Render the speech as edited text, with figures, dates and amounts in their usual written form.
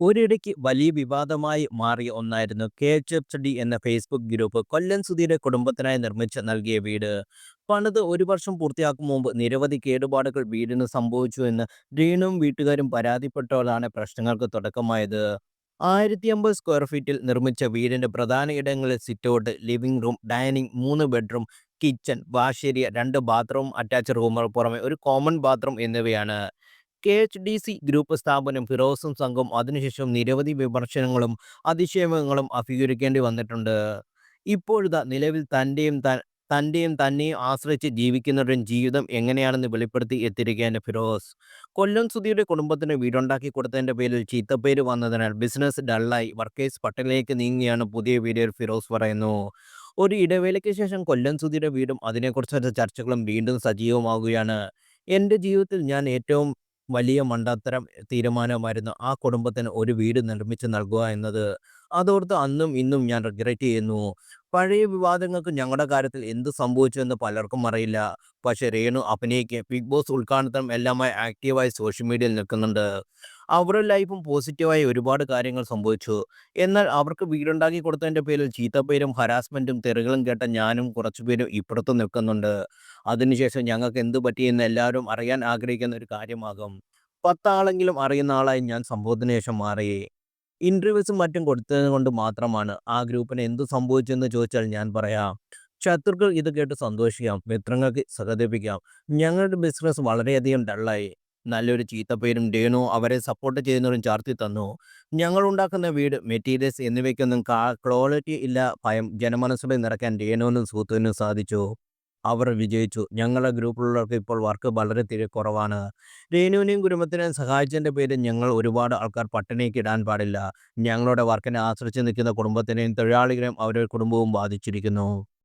ഒരിടയ്ക്ക് വലിയ വിവാദമായി മാറിയ ഒന്നായിരുന്നു KHFD എന്ന ഫേസ്ബുക്ക് ഗ്രൂപ്പ് കൊല്ലം സുധീരെ കുടുംബത്തിനായി നിർമ്മിച്ച് നൽകിയ വീട്. പണിത് ഒരു വർഷം പൂർത്തിയാക്കും മുമ്പ് നിരവധി കേടുപാടുകൾ വീടിന് സംഭവിച്ചു എന്ന് രേണുവും വീട്ടുകാരും പരാതിപ്പെട്ടതോടാണ് പ്രശ്നങ്ങൾക്ക് തുടക്കമായത്. 1050 സ്ക്വയർ ഫീറ്റിൽ നിർമ്മിച്ച വീടിന്റെ പ്രധാന ഇടങ്ങളിൽ sit out, living room, dining, 3 bedroom, kitchen, wash area, 2 bathroom, attach റൂമുകൾ പുറമെ ഒരു കോമൺ ബാത്റൂം എന്നിവയാണ്. KHDC ഗ്രൂപ്പ് സ്ഥാപനം ഫിറോസും സംഘവും അതിനുശേഷം നിരവധി വിമർശനങ്ങളും അതിശയങ്ങളും അഭിമുഖീകരിക്കേണ്ടി വന്നിട്ടുണ്ട്. ഇപ്പോഴിതാ നിലവിൽ തന്നെയും ആശ്രയിച്ച് ജീവിക്കുന്നവരുടെയും ജീവിതം എങ്ങനെയാണെന്ന് വെളിപ്പെടുത്തി എത്തിയിരിക്കുകയാണ് ഫിറോസ്. കൊല്ലം സുധിയുടെ കുടുംബത്തിന് വീടുണ്ടാക്കി കൊടുത്തതിന്റെ പേരിൽ ചീത്തപ്പേര് വന്നതിനാൽ ബിസിനസ് ഡള്ളായി വർക്കേഴ്സ് പട്ടിണിയിലേക്ക് നീങ്ങിയാണ് പുതിയ വീഡിയോയിൽ ഫിറോസ് പറയുന്നു. ഒരു ഇടവേളയ്ക്ക് ശേഷം കൊല്ലം സുധിയുടെ വീടും അതിനെക്കുറിച്ചുള്ള ചർച്ചകളും വീണ്ടും സജീവമാവുകയാണ്. എൻ്റെ ജീവിതത്തിൽ ഞാൻ ഏറ്റവും വലിയ മണ്ടത്തരം തീരുമാനമായിരുന്നു ആ കുടുംബത്തിന് ഒരു വീട് നിർമ്മിച്ച് നൽകുക എന്നത്. അതോർത്ത് അന്നും ഇന്നും ഞാൻ റിഗ്രറ്റ് ചെയ്യുന്നു. പഴയ വിവാദങ്ങൾക്ക് ഞങ്ങളുടെ കാര്യത്തിൽ എന്ത് സംഭവിച്ചു എന്ന് പലർക്കും അറിയില്ല. പക്ഷേ രേണു അഭിനയിക്ക് ബിഗ് ബോസ് ഉദ്ഘാടനത്തിനും എല്ലാമായി ആക്റ്റീവായി സോഷ്യൽ മീഡിയയിൽ നിൽക്കുന്നുണ്ട്. അവരുടെ ലൈഫും പോസിറ്റീവായി ഒരുപാട് കാര്യങ്ങൾ സംഭവിച്ചു. എന്നാൽ അവർക്ക് വീടുണ്ടാക്കി കൊടുത്തതിൻ്റെ പേരിൽ ചീത്തപ്പേരും ഹരാസ്മെൻറ്റും തെറികളും കേട്ട ഞാനും കുറച്ചുപേരും ഇപ്പുറത്ത് നിൽക്കുന്നുണ്ട്. അതിനുശേഷം ഞങ്ങൾക്ക് എന്ത് പറ്റിയെന്ന് എല്ലാവരും അറിയാൻ ആഗ്രഹിക്കുന്ന ഒരു കാര്യമാകും. 10 ആളെങ്കിലും അറിയുന്ന ആളായി ഞാൻ സംഭവത്തിന് ശേഷം മാറി. ഇന്റർവ്യൂസും മറ്റും കൊടുത്തത് കൊണ്ട് മാത്രമാണ് ആ ഗ്രൂപ്പിന് എന്ത് സംഭവിച്ചെന്ന് ചോദിച്ചാൽ ഞാൻ പറയാം. ശത്രുക്കൾ ഇത് കേട്ട് സന്തോഷിക്കാം, മിത്രങ്ങൾക്ക് സഹതപിക്കാം. ഞങ്ങളുടെ ബിസിനസ് വളരെയധികം ഡള്ളായി. നല്ലൊരു ചീത്തപ്പേരും രേണു അവരെ സപ്പോർട്ട് ചെയ്യുന്നവരും ചാർത്തി തന്നു. ഞങ്ങൾ ഉണ്ടാക്കുന്ന വീട്, മെറ്റീരിയൽസ് എന്നിവയ്ക്കൊന്നും ക്വാളിറ്റി ഇല്ല. ഭയം ജനമനസ്സുകളിൽ നിറയ്ക്കാൻ രേണുവിനും സൂത്തുവിനും സാധിച്ചു. അവർ വിജയിച്ചു. ഞങ്ങളുടെ ഗ്രൂപ്പിലുള്ളവർക്ക് ഇപ്പോൾ വർക്ക് വളരെ കുറവാണ്. രേണുവിനെയും കുടുംബത്തിനെയും സഹായിച്ചതിൻ്റെ പേരിൽ ഞങ്ങൾ ഒരുപാട് ആൾക്കാർ പട്ടിണിക്ക് ഇടാൻ പാടില്ല. ഞങ്ങളുടെ വർക്കിനെ ആശ്രയിച്ച് നിൽക്കുന്ന കുടുംബത്തിനെയും തൊഴിലാളികളെയും അവരുടെ കുടുംബവും ബാധിച്ചിരിക്കുന്നു.